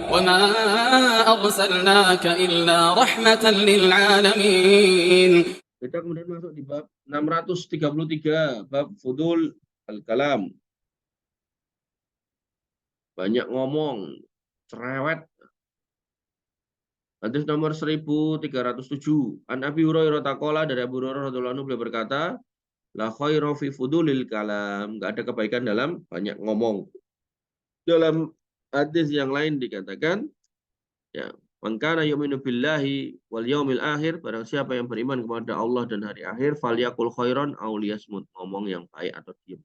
وما أرسلناك إلا رحمة للعالمين. Kita kemudian masuk di bab 633, bab fudul al-kalam. Banyak ngomong, cerewet. Hadis nomor 1307. An Abi Hurairah taqala, dari Abu Hurairah radhiyallahu anhu beliau berkata, la khairu fi fudulil kalam, enggak ada kebaikan dalam banyak ngomong. Dalam hadis yang lain dikatakan, ya, man kana yu'minu billahi wal yaumil akhir, barang siapa yang beriman kepada Allah dan hari akhir, falyaqul khairan aw liyasmut, ngomong yang baik atau diam.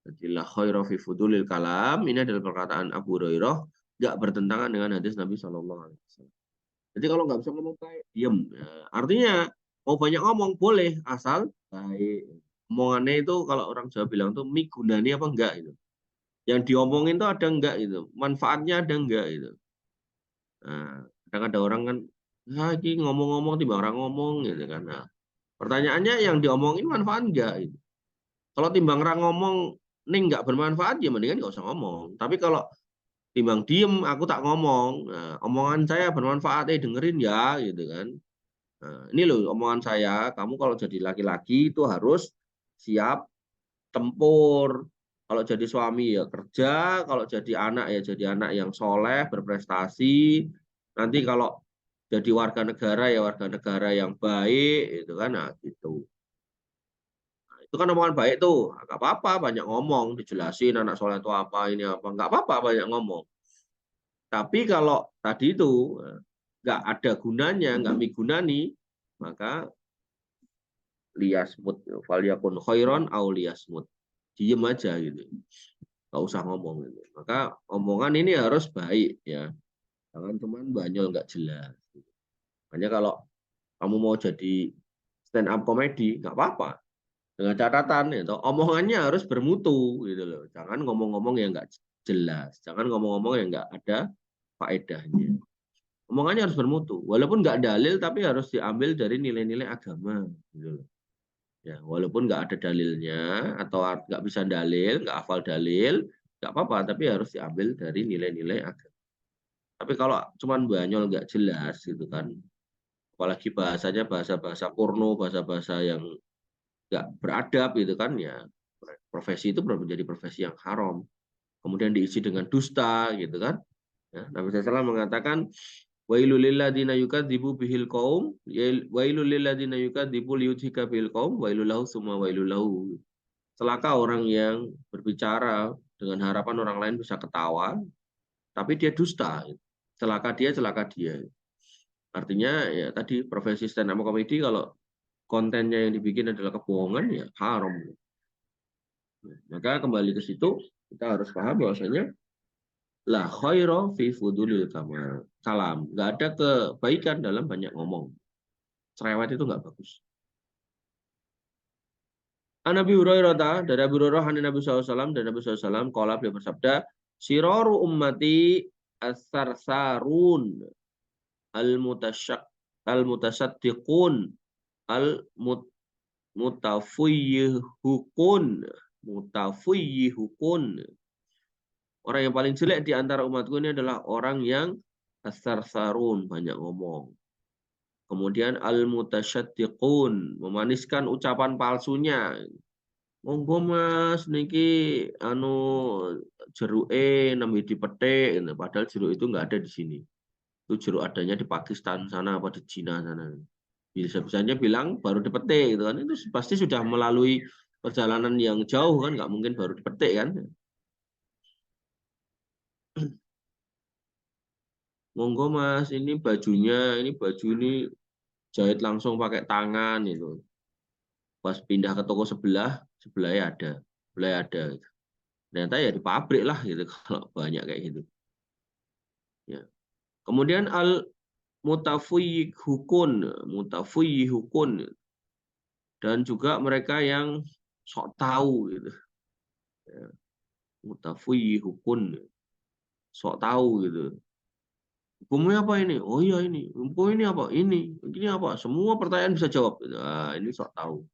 Jadi la khairu fi fudulil kalam, ini adalah perkataan Abu Hurairah, enggak bertentangan dengan hadis Nabi SAW. Jadi kalau nggak bisa ngomong baik, diem. Ya, artinya mau banyak ngomong boleh, asal baik. Omongannya itu kalau orang Jawa bilang tuh migunani apa enggak itu. Yang diomongin tuh ada enggak itu, manfaatnya ada enggak itu. Nah, kadang ada orang kan, ini ngomong-ngomong tiba orang ngomong gitu kan. Nah, pertanyaannya yang diomongin manfaat enggak itu. Kalau timbang orang ngomong ini enggak bermanfaat, ya mendingan nggak usah ngomong. Tapi kalau timbang diem, aku tak ngomong, nah, omongan saya bermanfaat, dengerin ya gitu kan. Nah, ini loh omongan saya, kamu kalau jadi laki-laki itu harus siap tempur. Kalau jadi suami ya kerja, kalau jadi anak ya jadi anak yang soleh, berprestasi. Nanti kalau jadi warga negara ya warga negara yang baik, itu kan, nah gitu. Nah, itu kan omongan baik tuh, nggak apa-apa banyak ngomong, dijelasin anak soleh itu apa, ini apa, nggak apa-apa banyak ngomong. Tapi kalau tadi itu nggak ada gunanya, nggak migunani, maka liyasmut, falyakun khairon au liyasmut, diem aja gitu, nggak usah ngomong gitu. Maka omongan ini harus baik ya, jangan cuman banyol nggak jelas gitu. Makanya kalau kamu mau jadi stand up comedy nggak apa-apa, dengan catatan itu omongannya harus bermutu gitu loh, jangan ngomong-ngomong yang nggak jelas, jangan ngomong-ngomong yang nggak ada faedahnya. Omongannya harus bermutu, walaupun nggak dalil tapi harus diambil dari nilai-nilai agama gitu loh. Ya, walaupun nggak ada dalilnya atau nggak bisa dalil, nggak hafal dalil, nggak apa-apa, tapi harus diambil dari nilai-nilai agama. Tapi kalau cuman banyol nggak jelas gitu kan, apalagi bahasanya bahasa-bahasa porno, bahasa-bahasa yang nggak beradab gitu kan, ya profesi itu menjadi profesi yang haram. Kemudian diisi dengan dusta gitu kan. Ya, Nabi SAW mengatakan, wailul lilladzina yukadzibu bihil qaum, wailul lilladzina yukadzibu liyudhika bihil qaum, wailul lahu summa wailul lahu. Celaka orang yang berbicara dengan harapan orang lain bisa ketawa, tapi dia dusta. Celaka dia, celaka dia. Artinya ya tadi profesi stand up comedy kalau kontennya yang dibikin adalah kebohongan, ya haram. Maka kembali ke situ, kita harus paham bahwasanya la khaira fi fudulil kalam. Nggak ada kebaikan dalam banyak ngomong. Cerewet itu nggak bagus. An Nabi Hurairah, dari Abu Hurairah an Nabi SAW, dan Nabi SAW qala, beliau bersabda, siraru ummati as-sarsarun al-mutasyak al-mutasaddiqun al-mutafuyyihukun mutafuyyihukun. Orang yang paling jelek di antara umatku ini adalah orang yang as-sarsarun, banyak ngomong. Kemudian al-mutasyaddiqun, memaniskan ucapan palsunya. Monggo Mas niki anu jeruke nembe dipetik gitu. Padahal jeruk itu nggak ada di sini. Itu jeruk adanya di Pakistan sana apa di Cina sana. Bisa-bisanya bilang baru dipetik gitu kan. Itu pasti sudah melalui perjalanan yang jauh kan, nggak mungkin baru dipetik kan. Monggo Mas, ini bajunya, ini baju ini jahit langsung pakai tangan itu. Pas pindah ke toko sebelah, sebelahnya ada, sebelahnya ada. Gitu. Ternyata ya di pabrik lah gitu kalau banyak kayak gitu. Ya. Kemudian al mutafuyyihukun, dan juga mereka yang sok tahu gitu. Ya. Mutafuyyihukun, sok tahu gitu. Hukumnya apa ini? Oh iya ini. Hukum ini apa? Ini apa? Semua pertanyaan bisa jawab. Nah, ini sok tahu.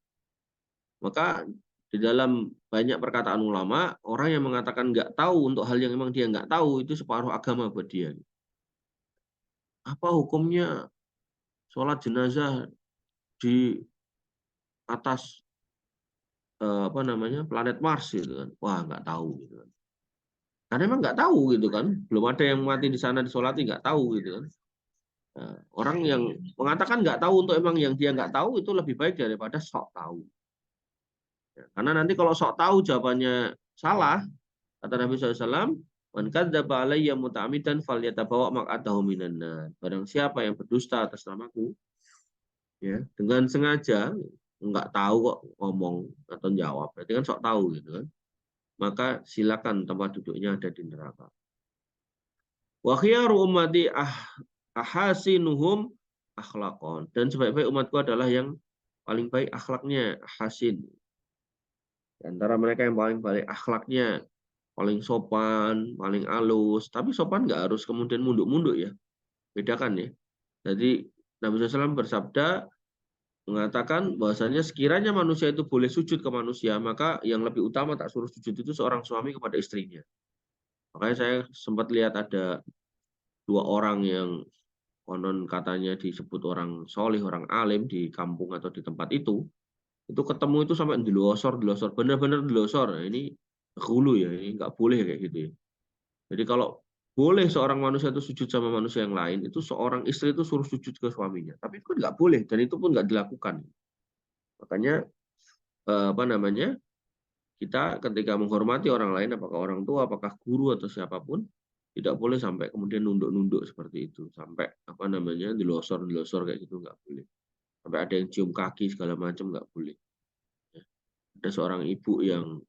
Maka di dalam banyak perkataan ulama, orang yang mengatakan nggak tahu untuk hal yang memang dia nggak tahu itu separuh agama buat dia. Apa hukumnya sholat jenazah di atas apa namanya planet Mars gitu kan? Wah nggak tahu gitu kan. Karena emang nggak tahu gitu kan, belum ada yang mati di sana disolati nggak tahu gitu kan. Nah, orang yang mengatakan nggak tahu untuk emang yang dia nggak tahu itu lebih baik daripada sok tahu. Ya, karena nanti kalau sok tahu jawabannya salah, kata Nabi SAW, man kadzdzaba alayya muta'ammidan falyatabawa maq'adahu minan nar. Barang siapa yang berdusta atas namaku, ya dengan sengaja nggak tahu kok ngomong atau jawab, berarti kan sok tahu gitu kan. Maka silakan tempat duduknya ada di neraka. Wa khiyaru ummati ahasinuhum akhlaqon. Dan sebaik-baik umatku adalah yang paling baik akhlaknya, hasin. Di antara mereka yang paling baik akhlaknya, paling sopan, paling halus. Tapi sopan nggak harus kemudian munduk-munduk ya. Bedakan ya. Jadi Nabi SAW bersabda mengatakan bahwasanya sekiranya manusia itu boleh sujud ke manusia, maka yang lebih utama tak suruh sujud itu seorang suami kepada istrinya. Makanya saya sempat lihat ada dua orang yang konon katanya disebut orang solih, orang alim di kampung atau di tempat itu ketemu itu sampai delosor, bener-bener delosor. Nah, ini hulu ya, ini nggak boleh kayak gitu ya. Jadi kalau boleh seorang manusia itu sujud sama manusia yang lain, itu seorang istri itu suruh sujud ke suaminya. Tapi itu kan nggak boleh, dan itu pun nggak dilakukan. Makanya apa namanya, kita ketika menghormati orang lain, apakah orang tua, apakah guru atau siapapun, tidak boleh sampai kemudian nunduk-nunduk seperti itu, sampai apa namanya dilosor kayak gitu nggak boleh. Sampai ada yang cium kaki segala macam nggak boleh. Ya. Ada seorang ibu yang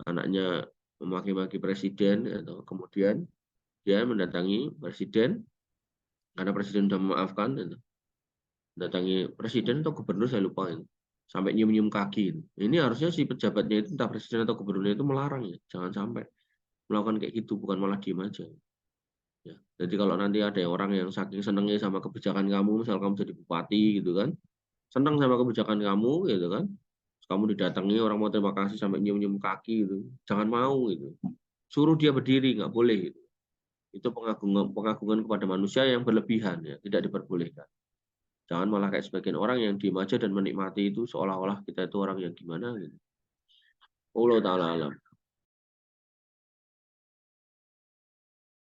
anaknya memaki-maki presiden, atau kemudian dia mendatangi presiden karena presiden sudah memaafkan, gitu. Mendatangi presiden atau gubernur saya lupa ini. Sampai nyium-nyium kaki. Ini harusnya si pejabatnya itu entah presiden atau gubernurnya itu melarang ya, jangan sampai melakukan kayak gitu, bukan malah diem aja. Ya. Jadi kalau nanti ada orang yang saking senengnya sama kebijakan kamu, misal kamu jadi bupati gitu kan, senang sama kebijakan kamu gitu kan, terus kamu didatangi orang mau terima kasih sampai nyium-nyium kaki gitu, jangan mau gitu, suruh dia berdiri, nggak boleh gitu. Itu pengagungan kepada manusia yang berlebihan ya, tidak diperbolehkan. Jangan malah kayak sebagian orang yang diem aja dan menikmati itu seolah-olah kita itu orang yang gimana gitu. Allah taala alam.